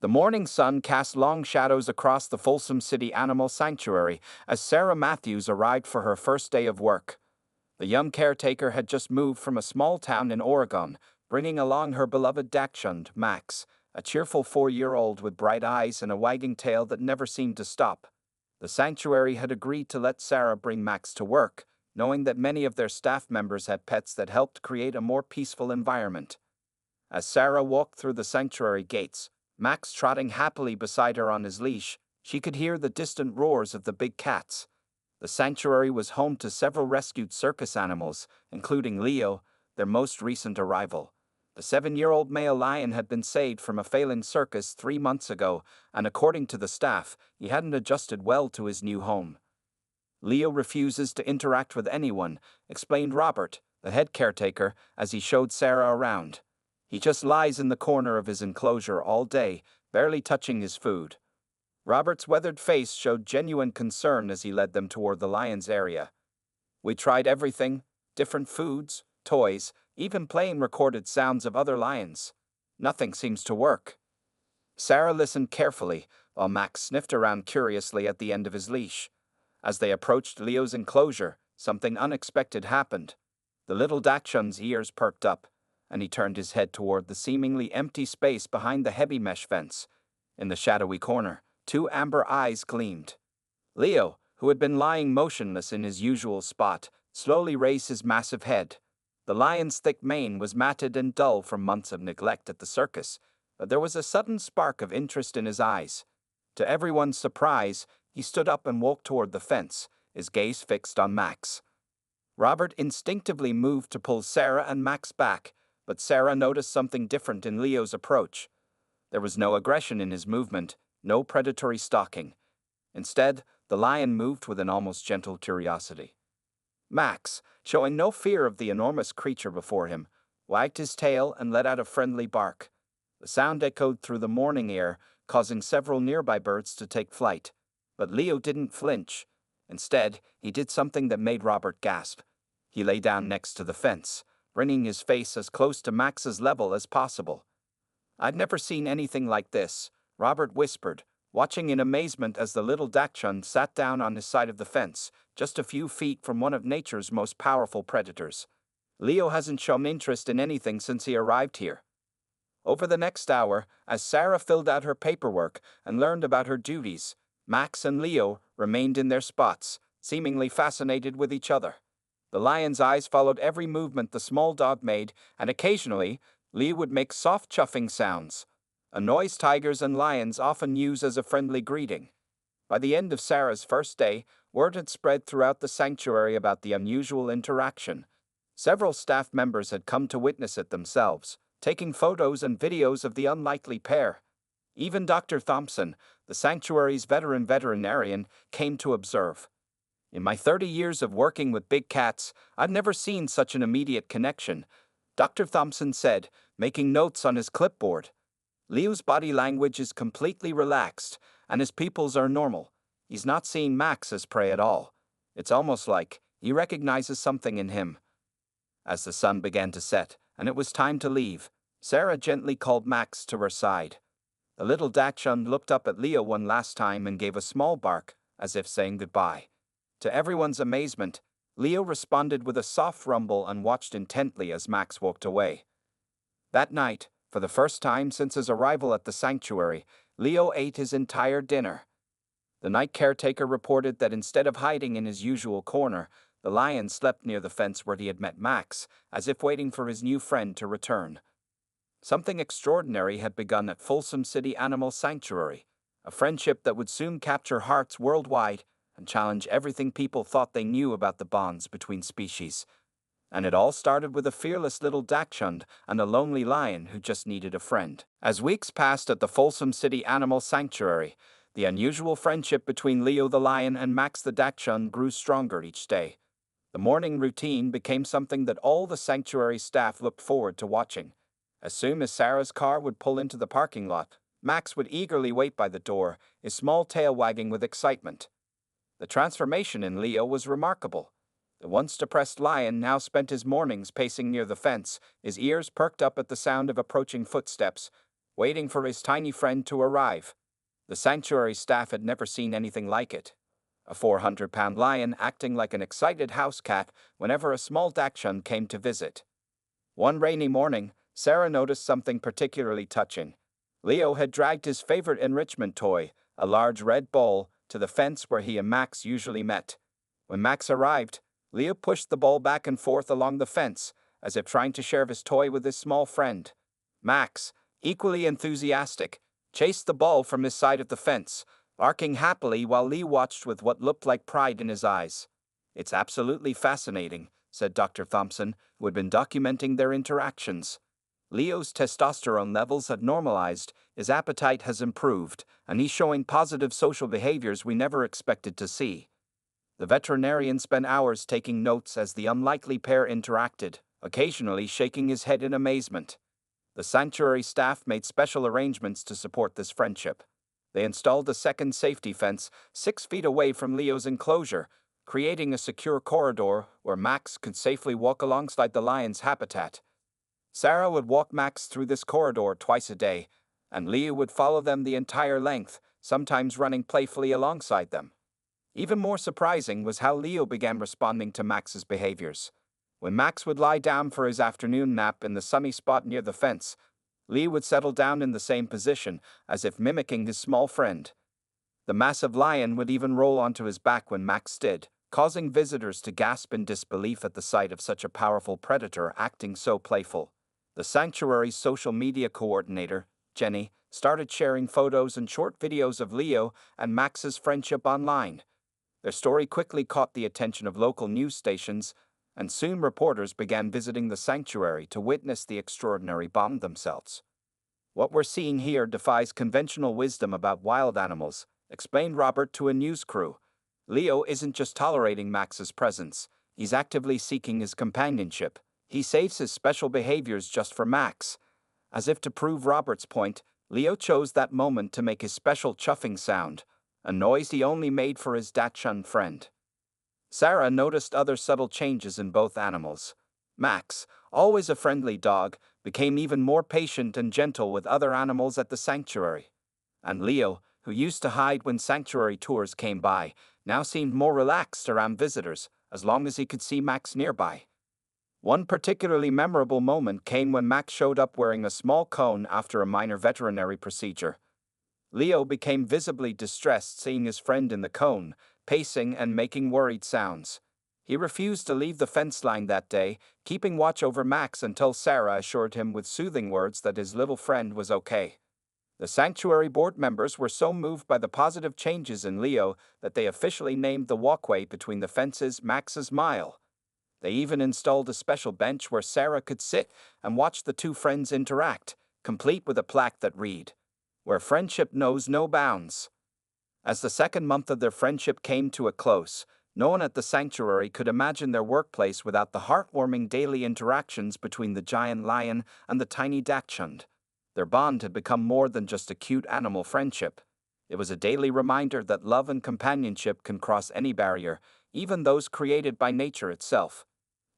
The morning sun cast long shadows across the Folsom City Animal Sanctuary as Sarah Matthews arrived for her first day of work. The young caretaker had just moved from a small town in Oregon, bringing along her beloved Dachshund, Max, a cheerful 4-year-old with bright eyes and a wagging tail that never seemed to stop. The sanctuary had agreed to let Sarah bring Max to work, knowing that many of their staff members had pets that helped create a more peaceful environment. As Sarah walked through the sanctuary gates, Max trotting happily beside her on his leash, she could hear the distant roars of the big cats. The sanctuary was home to several rescued circus animals, including Leo, their most recent arrival. The 7-year-old male lion had been saved from a failing circus 3 months ago, and according to the staff, he hadn't adjusted well to his new home. Leo refuses to interact with anyone, explained Robert, the head caretaker, as he showed Sarah around. He just lies in the corner of his enclosure all day, barely touching his food. Robert's weathered face showed genuine concern as he led them toward the lion's area. We tried everything, different foods, toys, even playing recorded sounds of other lions. Nothing seems to work. Sarah listened carefully, while Max sniffed around curiously at the end of his leash. As they approached Leo's enclosure, something unexpected happened. The little Dachshund's ears perked up, and he turned his head toward the seemingly empty space behind the heavy mesh fence. In the shadowy corner, 2 amber eyes gleamed. Leo, who had been lying motionless in his usual spot, slowly raised his massive head. The lion's thick mane was matted and dull from months of neglect at the circus, but there was a sudden spark of interest in his eyes. To everyone's surprise, he stood up and walked toward the fence, his gaze fixed on Max. Robert instinctively moved to pull Sarah and Max back, but Sarah noticed something different in Leo's approach. There was no aggression in his movement, no predatory stalking. Instead, the lion moved with an almost gentle curiosity. Max, showing no fear of the enormous creature before him, wagged his tail and let out a friendly bark. The sound echoed through the morning air, causing several nearby birds to take flight. But Leo didn't flinch. Instead, he did something that made Robert gasp. He lay down next to the fence, bringing his face as close to Max's level as possible. "I've never seen anything like this," Robert whispered, watching in amazement as the little Dachshund sat down on his side of the fence, just a few feet from one of nature's most powerful predators. Leo hasn't shown interest in anything since he arrived here. Over the next hour, as Sarah filled out her paperwork and learned about her duties, Max and Leo remained in their spots, seemingly fascinated with each other. The lion's eyes followed every movement the small dog made, and occasionally, Leo would make soft chuffing sounds, a noise tigers and lions often use as a friendly greeting. By the end of Sarah's first day, word had spread throughout the sanctuary about the unusual interaction. Several staff members had come to witness it themselves, taking photos and videos of the unlikely pair. Even Dr. Thompson, the sanctuary's veteran veterinarian, came to observe. "In my 30 years of working with big cats, I've never seen such an immediate connection," Dr. Thompson said, making notes on his clipboard. "Leo's body language is completely relaxed, and his pupils are normal. He's not seeing Max as prey at all. It's almost like he recognizes something in him." As the sun began to set, and it was time to leave, Sarah gently called Max to her side. The little Dachshund looked up at Leo one last time and gave a small bark, as if saying goodbye. To everyone's amazement, Leo responded with a soft rumble and watched intently as Max walked away. That night, for the first time since his arrival at the sanctuary, Leo ate his entire dinner. The night caretaker reported that instead of hiding in his usual corner, the lion slept near the fence where he had met Max, as if waiting for his new friend to return. Something extraordinary had begun at Folsom City Animal Sanctuary, a friendship that would soon capture hearts worldwide and challenge everything people thought they knew about the bonds between species. And it all started with a fearless little Dachshund and a lonely lion who just needed a friend. As weeks passed at the Folsom City Animal Sanctuary, the unusual friendship between Leo the lion and Max the Dachshund grew stronger each day. The morning routine became something that all the sanctuary staff looked forward to watching. As soon as Sarah's car would pull into the parking lot, Max would eagerly wait by the door, his small tail wagging with excitement. The transformation in Leo was remarkable. The once depressed lion now spent his mornings pacing near the fence, his ears perked up at the sound of approaching footsteps, waiting for his tiny friend to arrive. The sanctuary staff had never seen anything like it. A 400-pound lion acting like an excited house cat whenever a small Dachshund came to visit. One rainy morning, Sarah noticed something particularly touching. Leo had dragged his favorite enrichment toy, a large red ball, to the fence where he and Max usually met. When Max arrived, Leo pushed the ball back and forth along the fence, as if trying to share his toy with his small friend. Max, equally enthusiastic, chased the ball from his side of the fence, barking happily while Leo watched with what looked like pride in his eyes. "It's absolutely fascinating," said Dr. Thompson, who had been documenting their interactions. "Leo's testosterone levels have normalized, his appetite has improved, and he's showing positive social behaviors we never expected to see." The veterinarian spent hours taking notes as the unlikely pair interacted, occasionally shaking his head in amazement. The sanctuary staff made special arrangements to support this friendship. They installed a second safety fence 6 feet away from Leo's enclosure, creating a secure corridor where Max could safely walk alongside the lion's habitat. Sarah would walk Max through this corridor twice a day, and Leo would follow them the entire length, sometimes running playfully alongside them. Even more surprising was how Leo began responding to Max's behaviors. When Max would lie down for his afternoon nap in the sunny spot near the fence, Leo would settle down in the same position, as if mimicking his small friend. The massive lion would even roll onto his back when Max did, causing visitors to gasp in disbelief at the sight of such a powerful predator acting so playful. The sanctuary's social media coordinator, Jenny, started sharing photos and short videos of Leo and Max's friendship online. Their story quickly caught the attention of local news stations, and soon reporters began visiting the sanctuary to witness the extraordinary bond themselves. "What we're seeing here defies conventional wisdom about wild animals," explained Robert to a news crew. "Leo isn't just tolerating Max's presence, he's actively seeking his companionship. He saves his special behaviors just for Max." As if to prove Robert's point, Leo chose that moment to make his special chuffing sound, a noise he only made for his Dachshund friend. Sarah noticed other subtle changes in both animals. Max, always a friendly dog, became even more patient and gentle with other animals at the sanctuary. And Leo, who used to hide when sanctuary tours came by, now seemed more relaxed around visitors, as long as he could see Max nearby. One particularly memorable moment came when Max showed up wearing a small cone after a minor veterinary procedure. Leo became visibly distressed seeing his friend in the cone, pacing and making worried sounds. He refused to leave the fence line that day, keeping watch over Max until Sarah assured him with soothing words that his little friend was okay. The sanctuary board members were so moved by the positive changes in Leo that they officially named the walkway between the fences Max's Mile. They even installed a special bench where Sarah could sit and watch the two friends interact, complete with a plaque that read, "Where friendship knows no bounds." As the second month of their friendship came to a close, no one at the sanctuary could imagine their workplace without the heartwarming daily interactions between the giant lion and the tiny Dachshund. Their bond had become more than just a cute animal friendship. It was a daily reminder that love and companionship can cross any barrier, even those created by nature itself.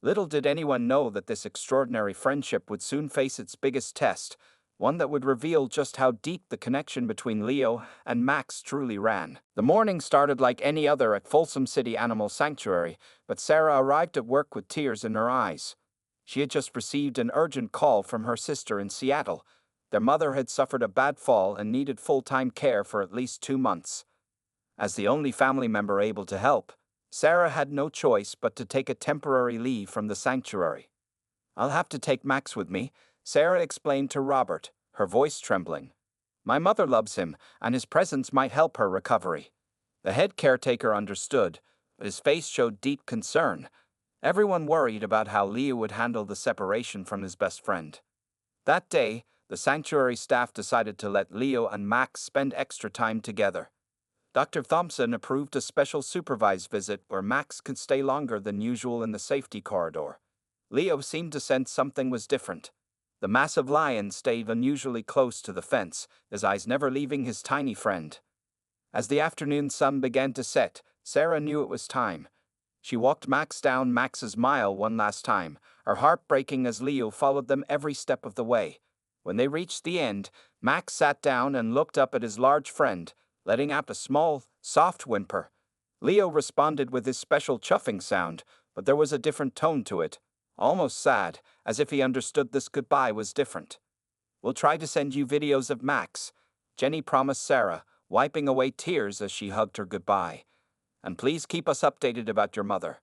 Little did anyone know that this extraordinary friendship would soon face its biggest test, one that would reveal just how deep the connection between Leo and Max truly ran. The morning started like any other at Folsom City Animal Sanctuary, but Sarah arrived at work with tears in her eyes. She had just received an urgent call from her sister in Seattle. Their mother had suffered a bad fall and needed full-time care for at least 2 months. As the only family member able to help, Sarah had no choice but to take a temporary leave from the sanctuary. "I'll have to take Max with me," Sarah explained to Robert, her voice trembling. "My mother loves him, and his presence might help her recovery." The head caretaker understood, but his face showed deep concern. Everyone worried about how Leo would handle the separation from his best friend. That day, the sanctuary staff decided to let Leo and Max spend extra time together. Dr. Thompson approved a special supervised visit where Max could stay longer than usual in the safety corridor. Leo seemed to sense something was different. The massive lion stayed unusually close to the fence, his eyes never leaving his tiny friend. As the afternoon sun began to set, Sarah knew it was time. She walked Max down Max's Mile one last time, her heart breaking as Leo followed them every step of the way. When they reached the end, Max sat down and looked up at his large friend, letting out a small, soft whimper. Leo responded with his special chuffing sound, but there was a different tone to it, almost sad, as if he understood this goodbye was different. "We'll try to send you videos of Max," Jenny promised Sarah, wiping away tears as she hugged her goodbye. "And please keep us updated about your mother."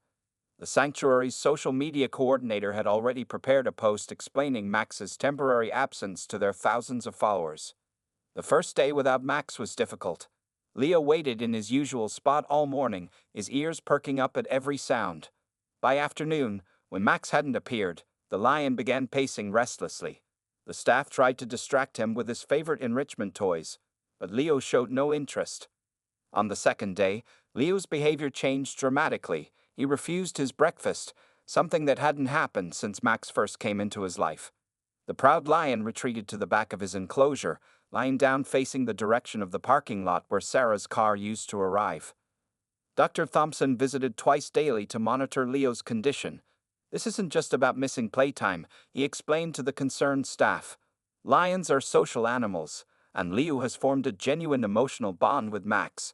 The sanctuary's social media coordinator had already prepared a post explaining Max's temporary absence to their thousands of followers. The first day without Max was difficult. Leo waited in his usual spot all morning, his ears perking up at every sound. By afternoon, when Max hadn't appeared, the lion began pacing restlessly. The staff tried to distract him with his favorite enrichment toys, but Leo showed no interest. On the second day, Leo's behavior changed dramatically. He refused his breakfast, something that hadn't happened since Max first came into his life. The proud lion retreated to the back of his enclosure, lying down facing the direction of the parking lot where Sarah's car used to arrive. Dr. Thompson visited twice daily to monitor Leo's condition. "This isn't just about missing playtime," he explained to the concerned staff. "Lions are social animals, and Leo has formed a genuine emotional bond with Max.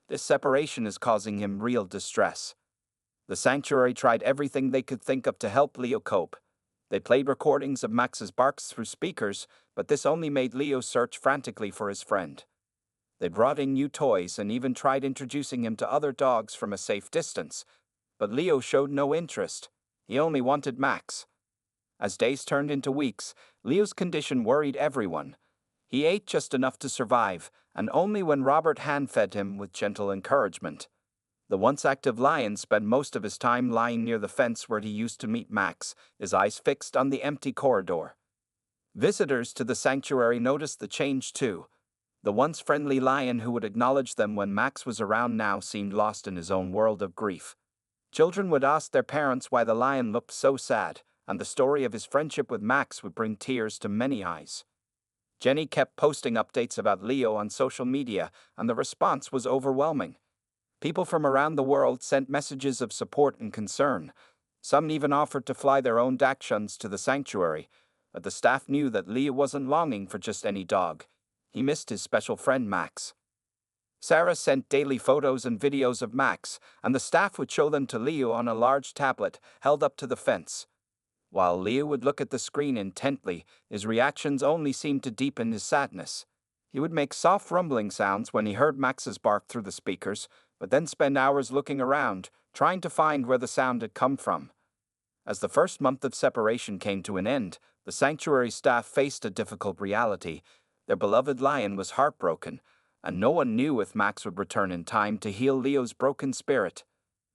This separation is causing him real distress." The sanctuary tried everything they could think of to help Leo cope. They played recordings of Max's barks through speakers, but this only made Leo search frantically for his friend. They brought in new toys and even tried introducing him to other dogs from a safe distance, but Leo showed no interest. He only wanted Max. As days turned into weeks, Leo's condition worried everyone. He ate just enough to survive, and only when Robert hand-fed him with gentle encouragement. The once active lion spent most of his time lying near the fence where he used to meet Max, his eyes fixed on the empty corridor. Visitors to the sanctuary noticed the change too. The once friendly lion who would acknowledge them when Max was around now seemed lost in his own world of grief. Children would ask their parents why the lion looked so sad, and the story of his friendship with Max would bring tears to many eyes. Jenny kept posting updates about Leo on social media, and the response was overwhelming. People from around the world sent messages of support and concern. Some even offered to fly their own Dachshunds to the sanctuary, but the staff knew that Leo wasn't longing for just any dog. He missed his special friend Max. Sarah sent daily photos and videos of Max, and the staff would show them to Leo on a large tablet held up to the fence. While Leo would look at the screen intently, his reactions only seemed to deepen his sadness. He would make soft rumbling sounds when he heard Max's bark through the speakers, but then spend hours looking around, trying to find where the sound had come from. As the first month of separation came to an end, the sanctuary staff faced a difficult reality. Their beloved lion was heartbroken, and no one knew if Max would return in time to heal Leo's broken spirit.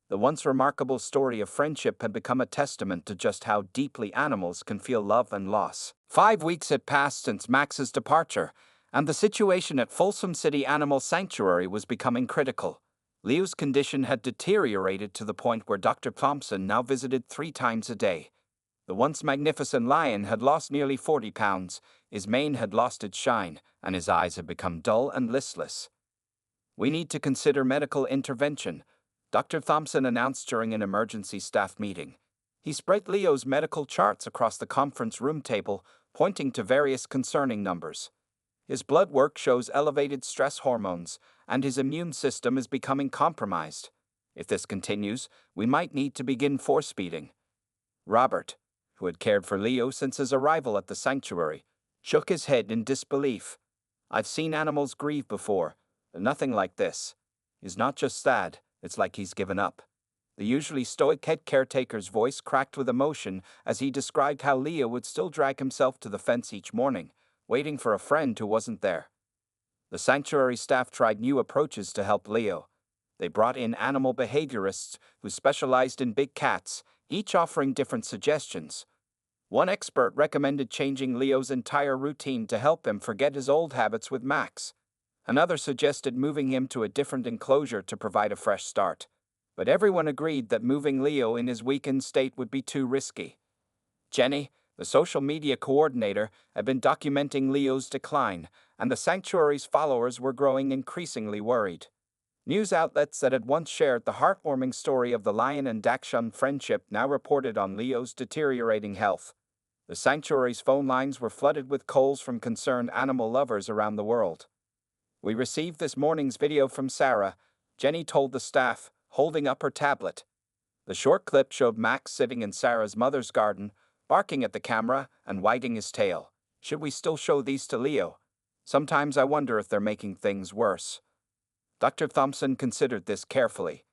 The once remarkable story of friendship had become a testament to just how deeply animals can feel love and loss. 5 weeks had passed since Max's departure, and the situation at Folsom City Animal Sanctuary was becoming critical. Leo's condition had deteriorated to the point where Dr. Thompson now visited 3 times a day. The once magnificent lion had lost nearly 40 pounds, his mane had lost its shine, and his eyes had become dull and listless. "We need to consider medical intervention," Dr. Thompson announced during an emergency staff meeting. He spread Leo's medical charts across the conference room table, pointing to various concerning numbers. His blood work shows elevated stress hormones, and his immune system is becoming compromised. If this continues, we might need to begin force feeding. Robert, who had cared for Leo since his arrival at the sanctuary, shook his head in disbelief. "I've seen animals grieve before, but nothing like this. He's not just sad, it's like he's given up." The usually stoic head caretaker's voice cracked with emotion as he described how Leo would still drag himself to the fence each morning, waiting for a friend who wasn't there. The sanctuary staff tried new approaches to help Leo. They brought in animal behaviorists who specialized in big cats, each offering different suggestions. One expert recommended changing Leo's entire routine to help him forget his old habits with Max. Another suggested moving him to a different enclosure to provide a fresh start. But everyone agreed that moving Leo in his weakened state would be too risky. Jenny, the social media coordinator, had been documenting Leo's decline, and the sanctuary's followers were growing increasingly worried. News outlets that had once shared the heartwarming story of the lion and Dachshund friendship now reported on Leo's deteriorating health. The sanctuary's phone lines were flooded with calls from concerned animal lovers around the world. "We received this morning's video from Sarah," Jenny told the staff, holding up her tablet. The short clip showed Max sitting in Sarah's mother's garden, barking at the camera and wagging his tail. "Should we still show these to Leo? Sometimes I wonder if they're making things worse." Dr. Thompson considered this carefully.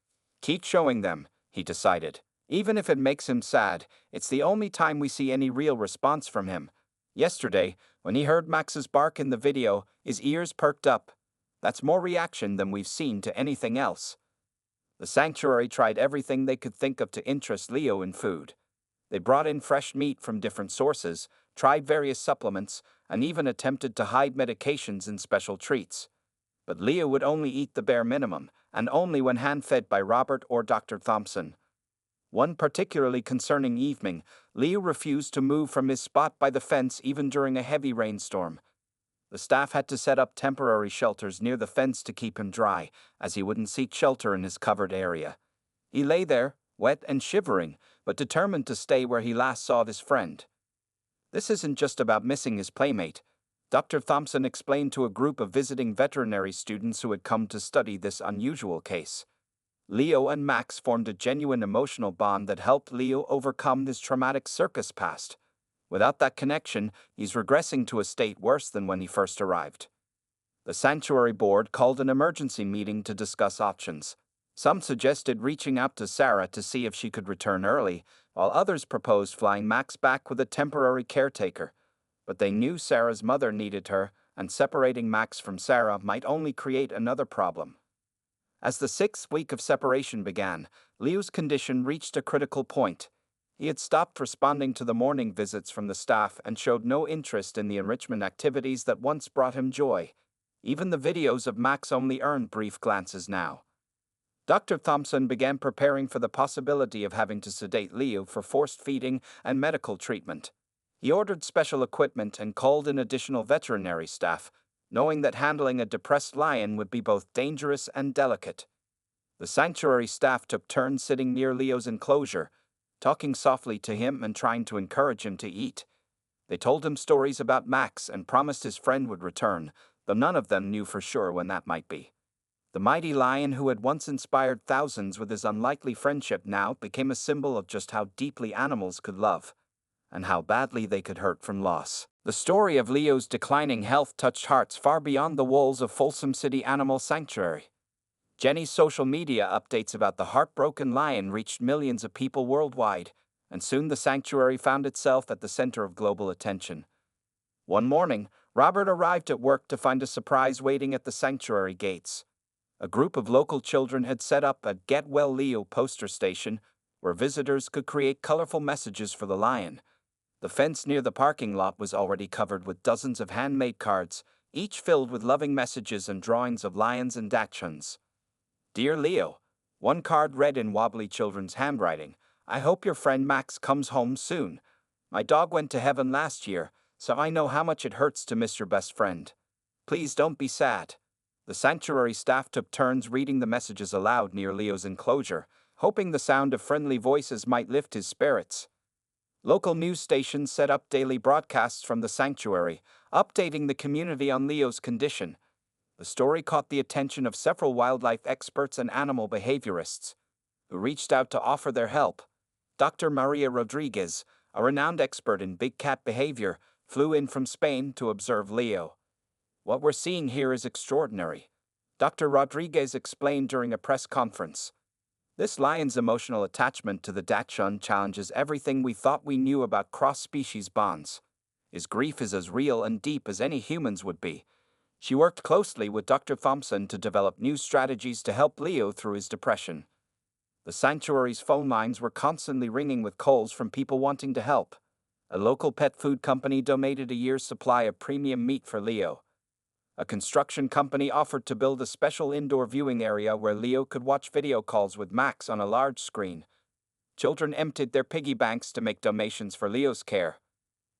"Keep showing them," he decided. "Even if it makes him sad, it's the only time we see any real response from him." Yesterday, when he heard Max's bark in the video, his ears perked up. That's more reaction than we've seen to anything else. The sanctuary tried everything they could think of to interest Leo in food. They brought in fresh meat from different sources, tried various supplements, and even attempted to hide medications in special treats. But Leo would only eat the bare minimum, and only when hand-fed by Robert or Dr. Thompson. One particularly concerning evening, Leo refused to move from his spot by the fence even during a heavy rainstorm. The staff had to set up temporary shelters near the fence to keep him dry, as he wouldn't seek shelter in his covered area. He lay there, wet and shivering, but determined to stay where he last saw his friend. "This isn't just about missing his playmate," Dr. Thompson explained to a group of visiting veterinary students who had come to study this unusual case. Leo and Max formed a genuine emotional bond that helped Leo overcome his traumatic circus past. Without that connection, he's regressing to a state worse than when he first arrived. The sanctuary board called an emergency meeting to discuss options. Some suggested reaching out to Sarah to see if she could return early, while others proposed flying Max back with a temporary caretaker. But they knew Sarah's mother needed her, and separating Max from Sarah might only create another problem. As the 6th week of separation began, Leo's condition reached a critical point. He had stopped responding to the morning visits from the staff and showed no interest in the enrichment activities that once brought him joy. Even the videos of Max only earned brief glances now. Dr. Thompson began preparing for the possibility of having to sedate Leo for forced feeding and medical treatment. He ordered special equipment and called in additional veterinary staff, knowing that handling a depressed lion would be both dangerous and delicate. The sanctuary staff took turns sitting near Leo's enclosure, talking softly to him and trying to encourage him to eat. They told him stories about Max and promised his friend would return, though none of them knew for sure when that might be. The mighty lion who had once inspired thousands with his unlikely friendship now became a symbol of just how deeply animals could love, and how badly they could hurt from loss. The story of Leo's declining health touched hearts far beyond the walls of Folsom City Animal Sanctuary. Jenny's social media updates about the heartbroken lion reached millions of people worldwide, and soon the sanctuary found itself at the center of global attention. One morning, Robert arrived at work to find a surprise waiting at the sanctuary gates. A group of local children had set up a Get Well Leo poster station where visitors could create colorful messages for the lion. The fence near the parking lot was already covered with dozens of handmade cards, each filled with loving messages and drawings of lions and dachshunds. "Dear Leo," one card read in wobbly children's handwriting, "I hope your friend Max comes home soon. My dog went to heaven last year, so I know how much it hurts to miss your best friend. Please don't be sad." The sanctuary staff took turns reading the messages aloud near Leo's enclosure, hoping the sound of friendly voices might lift his spirits. Local news stations set up daily broadcasts from the sanctuary, updating the community on Leo's condition. The story caught the attention of several wildlife experts and animal behaviorists, who reached out to offer their help. Dr. Maria Rodriguez, a renowned expert in big cat behavior, flew in from Spain to observe Leo. "What we're seeing here is extraordinary," Dr. Rodriguez explained during a press conference. "This lion's emotional attachment to the Dachshund challenges everything we thought we knew about cross-species bonds. His grief is as real and deep as any humans would be." She worked closely with Dr. Thompson to develop new strategies to help Leo through his depression. The sanctuary's phone lines were constantly ringing with calls from people wanting to help. A local pet food company donated a year's supply of premium meat for Leo. A construction company offered to build a special indoor viewing area where Leo could watch video calls with Max on a large screen. Children emptied their piggy banks to make donations for Leo's care.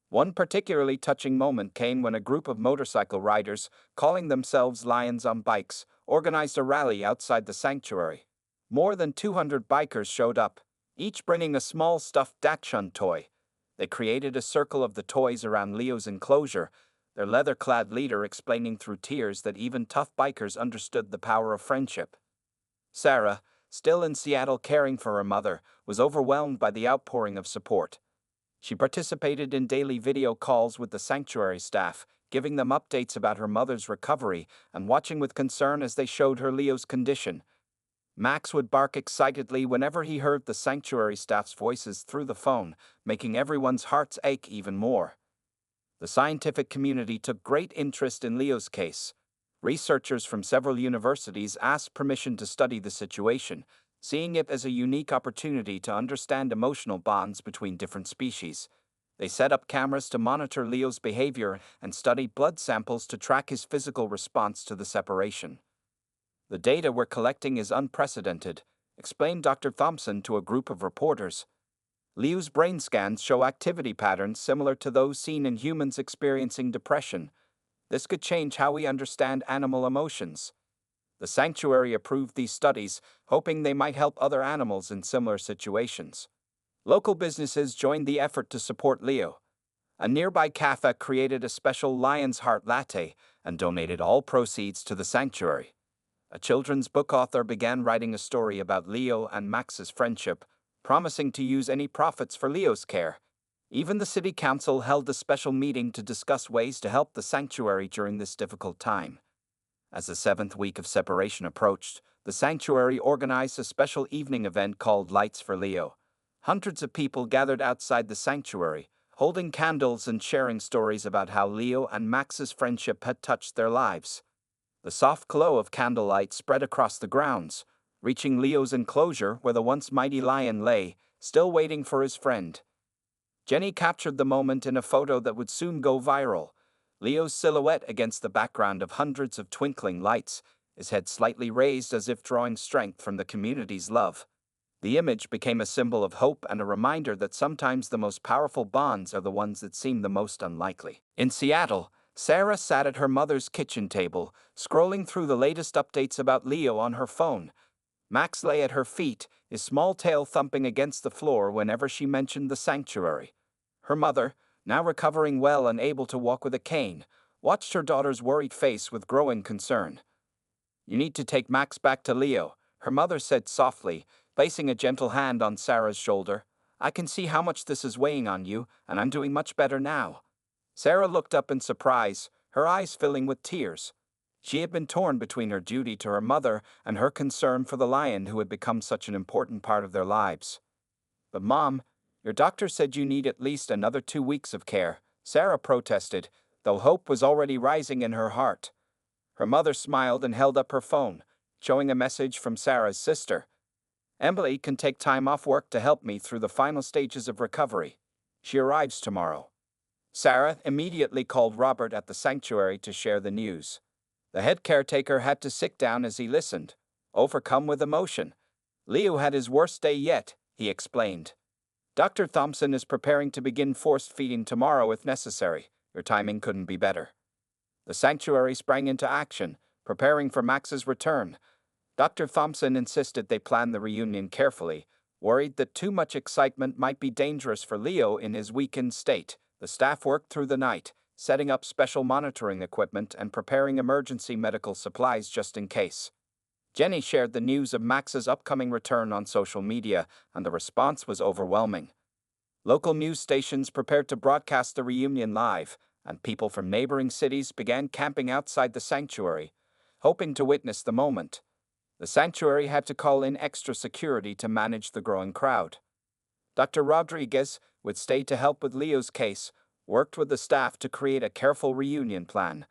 One particularly touching moment came when a group of motorcycle riders, calling themselves Lions on Bikes, organized a rally outside the sanctuary. More than 200 bikers showed up, each bringing a small stuffed Dachshund toy. They created a circle of the toys around Leo's enclosure, their leather-clad leader explaining through tears that even tough bikers understood the power of friendship. Sarah, still in Seattle caring for her mother, was overwhelmed by the outpouring of support. She participated in daily video calls with the sanctuary staff, giving them updates about her mother's recovery and watching with concern as they showed her Leo's condition. Max would bark excitedly whenever he heard the sanctuary staff's voices through the phone, making everyone's hearts ache even more. The scientific community took great interest in Leo's case. Researchers from several universities asked permission to study the situation, seeing it as a unique opportunity to understand emotional bonds between different species. They set up cameras to monitor Leo's behavior and study blood samples to track his physical response to the separation. "The data we're collecting is unprecedented," explained Dr. Thompson to a group of reporters. Leo's brain scans show activity patterns similar to those seen in humans experiencing depression. This could change how we understand animal emotions. The sanctuary approved these studies, hoping they might help other animals in similar situations. Local businesses joined the effort to support Leo. A nearby cafe created a special lion's heart latte and donated all proceeds to the sanctuary. A children's book author began writing a story about Leo and Max's friendship, promising to use any profits for Leo's care. Even the city council held a special meeting to discuss ways to help the sanctuary during this difficult time. As the 7th week of separation approached, the sanctuary organized a special evening event called Lights for Leo. Hundreds of people gathered outside the sanctuary, holding candles and sharing stories about how Leo and Max's friendship had touched their lives. The soft glow of candlelight spread across the grounds, reaching Leo's enclosure where the once mighty lion lay, still waiting for his friend. Jenny captured the moment in a photo that would soon go viral. Leo's silhouette against the background of hundreds of twinkling lights, his head slightly raised as if drawing strength from the community's love. The image became a symbol of hope and a reminder that sometimes the most powerful bonds are the ones that seem the most unlikely. In Seattle, Sarah sat at her mother's kitchen table, scrolling through the latest updates about Leo on her phone. Max lay at her feet, his small tail thumping against the floor whenever she mentioned the sanctuary. Her mother, now recovering well and able to walk with a cane, watched her daughter's worried face with growing concern. "You need to take Max back to Leo," her mother said softly, placing a gentle hand on Sarah's shoulder. "I can see how much this is weighing on you, and I'm doing much better now." Sarah looked up in surprise, her eyes filling with tears. She had been torn between her duty to her mother and her concern for the lion who had become such an important part of their lives. "But Mom, your doctor said you need at least another 2 weeks of care," Sarah protested, though hope was already rising in her heart. Her mother smiled and held up her phone, showing a message from Sarah's sister. "Emily can take time off work to help me through the final stages of recovery. She arrives tomorrow." Sarah immediately called Robert at the sanctuary to share the news. The head caretaker had to sit down as he listened, overcome with emotion. "Leo had his worst day yet," he explained. "Dr. Thompson is preparing to begin forced feeding tomorrow if necessary. Your timing couldn't be better." The sanctuary sprang into action, preparing for Max's return. Dr. Thompson insisted they plan the reunion carefully, worried that too much excitement might be dangerous for Leo in his weakened state. The staff worked through the night, setting up special monitoring equipment and preparing emergency medical supplies just in case. Jenny shared the news of Max's upcoming return on social media, and the response was overwhelming. Local news stations prepared to broadcast the reunion live, and people from neighboring cities began camping outside the sanctuary, hoping to witness the moment. The sanctuary had to call in extra security to manage the growing crowd. Dr. Rodriguez, would stay to help with Leo's case, worked with the staff to create a careful reunion plan.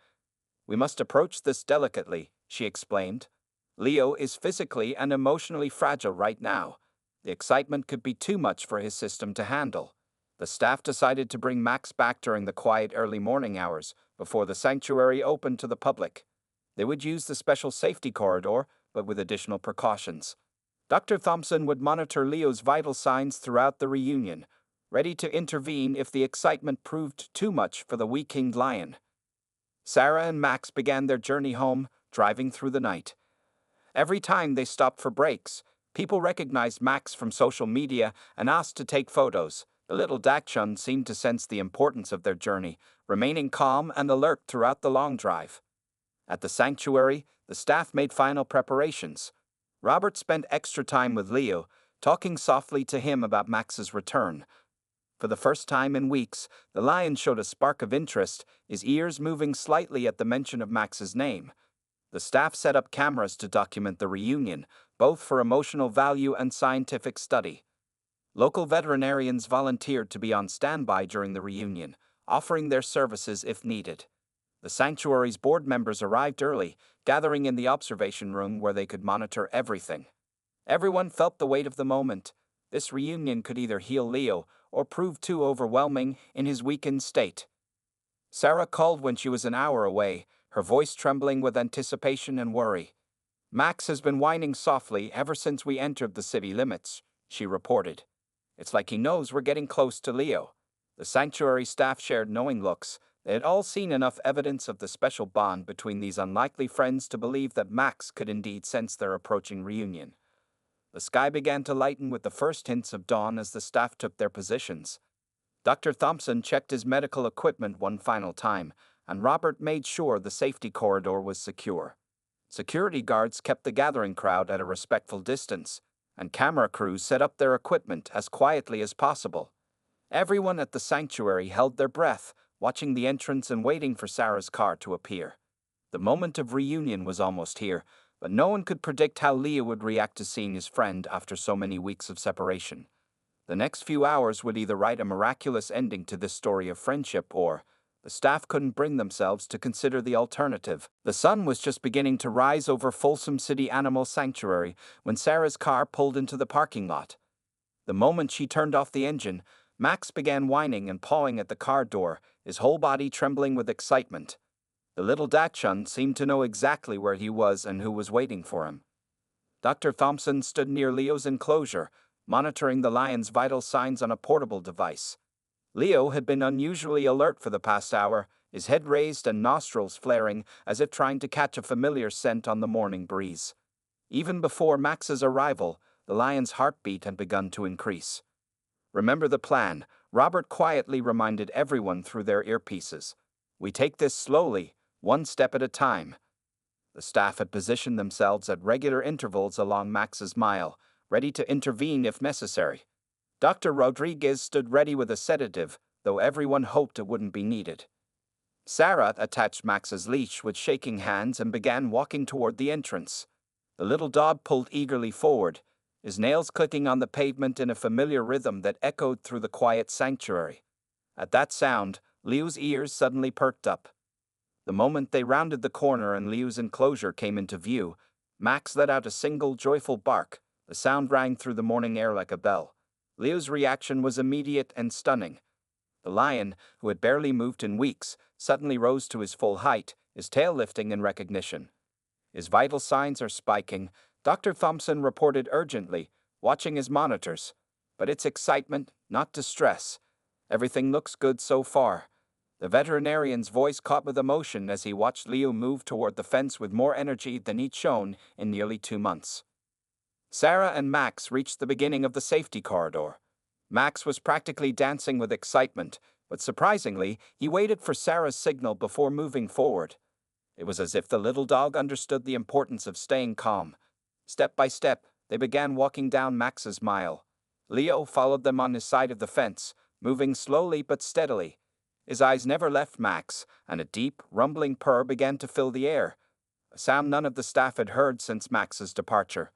"We must approach this delicately," she explained. "Leo is physically and emotionally fragile right now. The excitement could be too much for his system to handle." The staff decided to bring Max back during the quiet early morning hours, before the sanctuary opened to the public. They would use the special safety corridor, but with additional precautions. Dr. Thompson would monitor Leo's vital signs throughout the reunion, ready to intervene if the excitement proved too much for the weakened lion. Sarah and Max began their journey home, driving through the night. Every time they stopped for breaks, people recognized Max from social media and asked to take photos. The little Dachshund seemed to sense the importance of their journey, remaining calm and alert throughout the long drive. At the sanctuary, the staff made final preparations. Robert spent extra time with Leo, talking softly to him about Max's return. For the first time in weeks, the lion showed a spark of interest, his ears moving slightly at the mention of Max's name. The staff set up cameras to document the reunion, both for emotional value and scientific study. Local veterinarians volunteered to be on standby during the reunion, offering their services if needed. The sanctuary's board members arrived early, gathering in the observation room where they could monitor everything. Everyone felt the weight of the moment. This reunion could either heal Leo or prove too overwhelming in his weakened state. Sarah called when she was an hour away, her voice trembling with anticipation and worry. "Max has been whining softly ever since we entered the city limits," she reported. "It's like he knows we're getting close to Leo." The sanctuary staff shared knowing looks. They had all seen enough evidence of the special bond between these unlikely friends to believe that Max could indeed sense their approaching reunion. The sky began to lighten with the first hints of dawn as the staff took their positions. Dr. Thompson checked his medical equipment one final time, and Robert made sure the safety corridor was secure. Security guards kept the gathering crowd at a respectful distance, and camera crews set up their equipment as quietly as possible. Everyone at the sanctuary held their breath, watching the entrance and waiting for Sarah's car to appear. The moment of reunion was almost here, but no one could predict how Leo would react to seeing his friend after so many weeks of separation. The next few hours would either write a miraculous ending to this story of friendship or the staff couldn't bring themselves to consider the alternative. The sun was just beginning to rise over Folsom City Animal Sanctuary when Sarah's car pulled into the parking lot. The moment she turned off the engine, Max began whining and pawing at the car door, his whole body trembling with excitement. The little Dachshund seemed to know exactly where he was and who was waiting for him. Dr. Thompson stood near Leo's enclosure, monitoring the lion's vital signs on a portable device. Leo had been unusually alert for the past hour, his head raised and nostrils flaring as if trying to catch a familiar scent on the morning breeze. Even before Max's arrival, the lion's heartbeat had begun to increase. "Remember the plan," Robert quietly reminded everyone through their earpieces. "We take this slowly, one step at a time." The staff had positioned themselves at regular intervals along Max's mile, ready to intervene if necessary. Dr. Rodriguez stood ready with a sedative, though everyone hoped it wouldn't be needed. Sarah attached Max's leash with shaking hands and began walking toward the entrance. The little dog pulled eagerly forward, his nails clicking on the pavement in a familiar rhythm that echoed through the quiet sanctuary. At that sound, Leo's ears suddenly perked up. The moment they rounded the corner and Leo's enclosure came into view, Max let out a single joyful bark. The sound rang through the morning air like a bell. Leo's reaction was immediate and stunning. The lion, who had barely moved in weeks, suddenly rose to his full height, his tail lifting in recognition. "His vital signs are spiking," Dr. Thompson reported urgently, watching his monitors. "But it's excitement, not distress. Everything looks good so far." The veterinarian's voice caught with emotion as he watched Leo move toward the fence with more energy than he'd shown in nearly 2 months. Sarah and Max reached the beginning of the safety corridor. Max was practically dancing with excitement, but surprisingly, he waited for Sarah's signal before moving forward. It was as if the little dog understood the importance of staying calm. Step by step, they began walking down Max's mile. Leo followed them on his side of the fence, moving slowly but steadily. His eyes never left Max, and a deep, rumbling purr began to fill the air, a sound none of the staff had heard since Max's departure.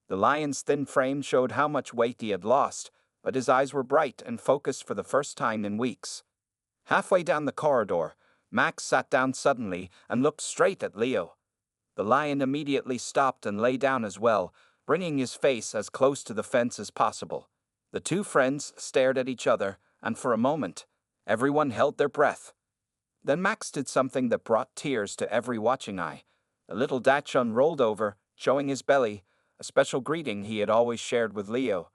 The lion's thin frame showed how much weight he had lost, but his eyes were bright and focused for the first time in weeks. Halfway down the corridor, Max sat down suddenly and looked straight at Leo. The lion immediately stopped and lay down as well, bringing his face as close to the fence as possible. The two friends stared at each other, and for a moment, everyone held their breath. Then Max did something that brought tears to every watching eye. The little Dachshund rolled over, showing his belly, a special greeting he had always shared with Leo.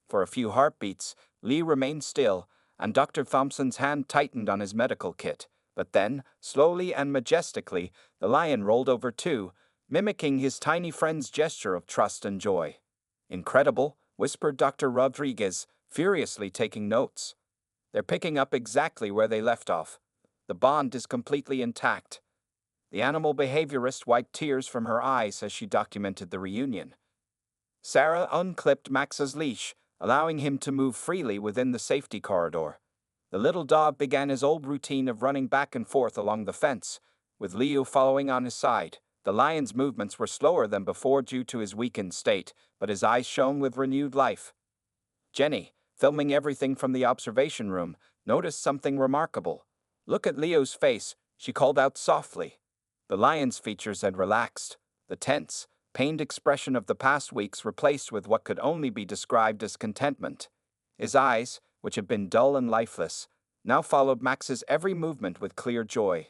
For a few heartbeats, Lee remained still, and Dr. Thompson's hand tightened on his medical kit. But then, slowly and majestically, the lion rolled over too, mimicking his tiny friend's gesture of trust and joy. "Incredible," whispered Dr. Rodriguez, furiously taking notes. They're picking up exactly where they left off. The bond is completely intact. The animal behaviorist wiped tears from her eyes as she documented the reunion. Sarah unclipped Max's leash, allowing him to move freely within the safety corridor. The little dog began his old routine of running back and forth along the fence, with Leo following on his side. The lion's movements were slower than before due to his weakened state, but his eyes shone with renewed life. Jenny, filming everything from the observation room, noticed something remarkable. "Look at Leo's face," she called out softly. The lion's features had relaxed, the tense, pained expression of the past weeks replaced with what could only be described as contentment. His eyes, which had been dull and lifeless, now followed Max's every movement with clear joy.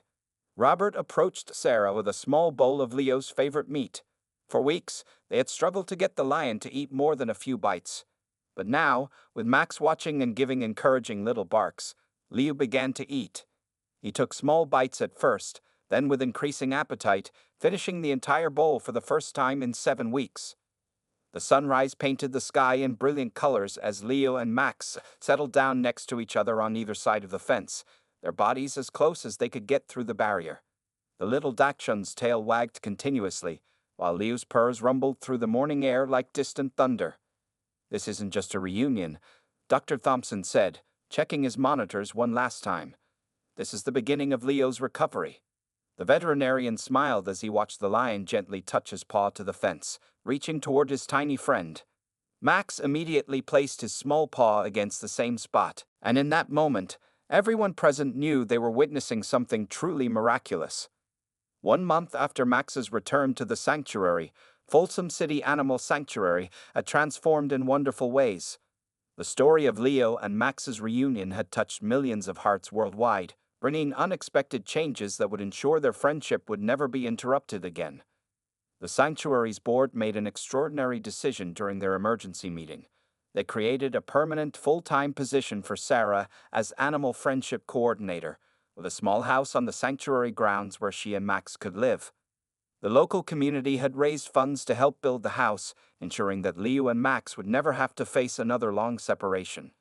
Robert approached Sarah with a small bowl of Leo's favorite meat. For weeks, they had struggled to get the lion to eat more than a few bites. But now, with Max watching and giving encouraging little barks, Leo began to eat. He took small bites at first, then with increasing appetite, finishing the entire bowl for the first time in 7 weeks. The sunrise painted the sky in brilliant colors as Leo and Max settled down next to each other on either side of the fence, their bodies as close as they could get through the barrier. The little Dachshund's tail wagged continuously, while Leo's purrs rumbled through the morning air like distant thunder. "This isn't just a reunion," Dr. Thompson said, checking his monitors one last time. "This is the beginning of Leo's recovery." The veterinarian smiled as he watched the lion gently touch his paw to the fence, reaching toward his tiny friend. Max immediately placed his small paw against the same spot, and in that moment, everyone present knew they were witnessing something truly miraculous. 1 month after Max's return to the sanctuary, Folsom City Animal Sanctuary had transformed in wonderful ways. The story of Leo and Max's reunion had touched millions of hearts worldwide, bringing unexpected changes that would ensure their friendship would never be interrupted again. The sanctuary's board made an extraordinary decision during their emergency meeting. They created a permanent full-time position for Sarah as Animal Friendship Coordinator, with a small house on the sanctuary grounds where she and Max could live. The local community had raised funds to help build the house, ensuring that Leo and Max would never have to face another long separation.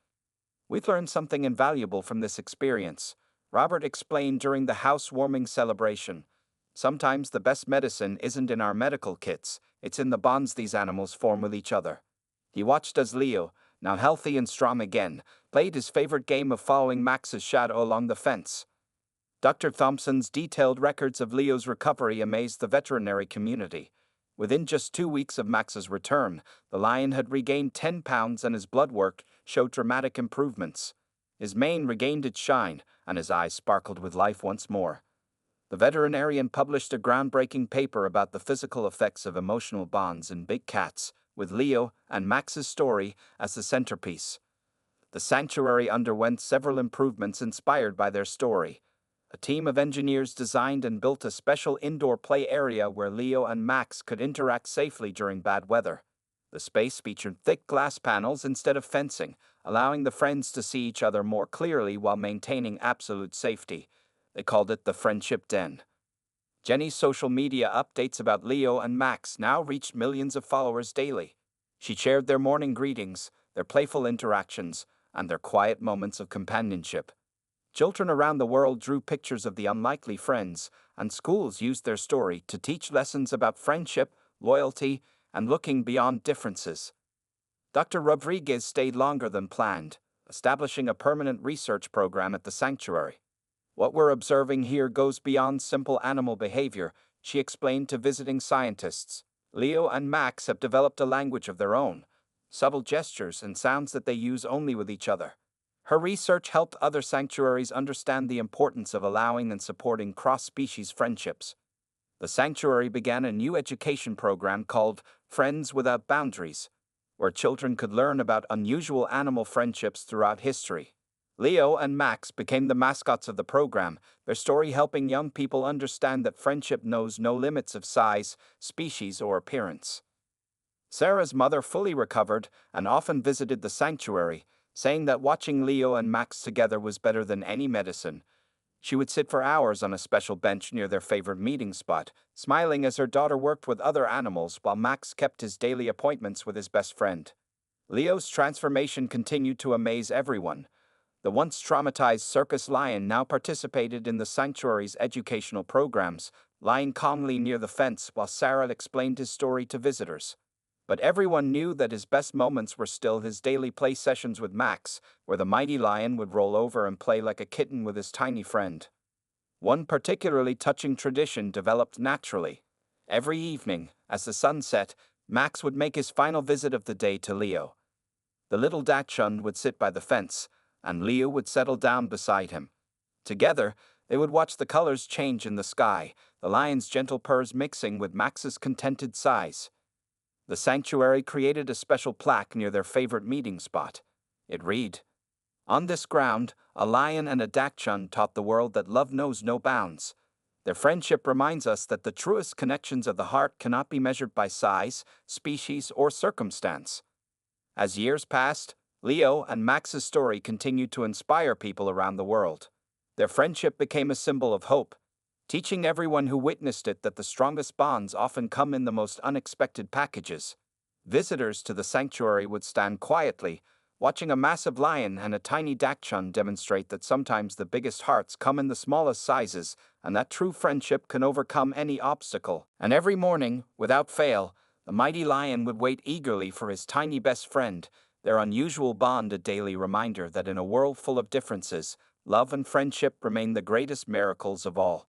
"We've learned something invaluable from this experience," Robert explained during the housewarming celebration. "Sometimes the best medicine isn't in our medical kits, it's in the bonds these animals form with each other." He watched as Leo, now healthy and strong again, played his favorite game of following Max's shadow along the fence. Dr. Thompson's detailed records of Leo's recovery amazed the veterinary community. Within just 2 weeks of Max's return, the lion had regained 10 pounds and his blood work showed dramatic improvements. His mane regained its shine, and his eyes sparkled with life once more. The veterinarian published a groundbreaking paper about the physical effects of emotional bonds in big cats, with Leo and Max's story as the centerpiece. The sanctuary underwent several improvements inspired by their story. A team of engineers designed and built a special indoor play area where Leo and Max could interact safely during bad weather. The space featured thick glass panels instead of fencing, allowing the friends to see each other more clearly while maintaining absolute safety. They called it the Friendship Den. Jenny's social media updates about Leo and Max now reached millions of followers daily. She shared their morning greetings, their playful interactions, and their quiet moments of companionship. Children around the world drew pictures of the unlikely friends, and schools used their story to teach lessons about friendship, loyalty, and looking beyond differences. Dr. Rodriguez stayed longer than planned, establishing a permanent research program at the sanctuary. "What we're observing here goes beyond simple animal behavior," she explained to visiting scientists. "Leo and Max have developed a language of their own, subtle gestures and sounds that they use only with each other." Her research helped other sanctuaries understand the importance of allowing and supporting cross-species friendships. The sanctuary began a new education program called Friends Without Boundaries, where children could learn about unusual animal friendships throughout history. Leo and Max became the mascots of the program, their story helping young people understand that friendship knows no limits of size, species, or appearance. Sarah's mother fully recovered and often visited the sanctuary, saying that watching Leo and Max together was better than any medicine. She would sit for hours on a special bench near their favorite meeting spot, smiling as her daughter worked with other animals while Max kept his daily appointments with his best friend. Leo's transformation continued to amaze everyone. The once traumatized circus lion now participated in the sanctuary's educational programs, lying calmly near the fence while Sarah explained his story to visitors. But everyone knew that his best moments were still his daily play sessions with Max, where the mighty lion would roll over and play like a kitten with his tiny friend. One particularly touching tradition developed naturally. Every evening, as the sun set, Max would make his final visit of the day to Leo. The little Dachshund would sit by the fence, and Leo would settle down beside him. Together, they would watch the colors change in the sky, the lion's gentle purrs mixing with Max's contented sighs. The sanctuary created a special plaque near their favorite meeting spot. It read, "On this ground, a lion and a Dachshund taught the world that love knows no bounds. Their friendship reminds us that the truest connections of the heart cannot be measured by size, species, or circumstance." As years passed, Leo and Max's story continued to inspire people around the world. Their friendship became a symbol of hope, teaching everyone who witnessed it that the strongest bonds often come in the most unexpected packages. Visitors to the sanctuary would stand quietly, watching a massive lion and a tiny Dachshund demonstrate that sometimes the biggest hearts come in the smallest sizes, and that true friendship can overcome any obstacle. And every morning, without fail, the mighty lion would wait eagerly for his tiny best friend, their unusual bond a daily reminder that in a world full of differences, love and friendship remain the greatest miracles of all.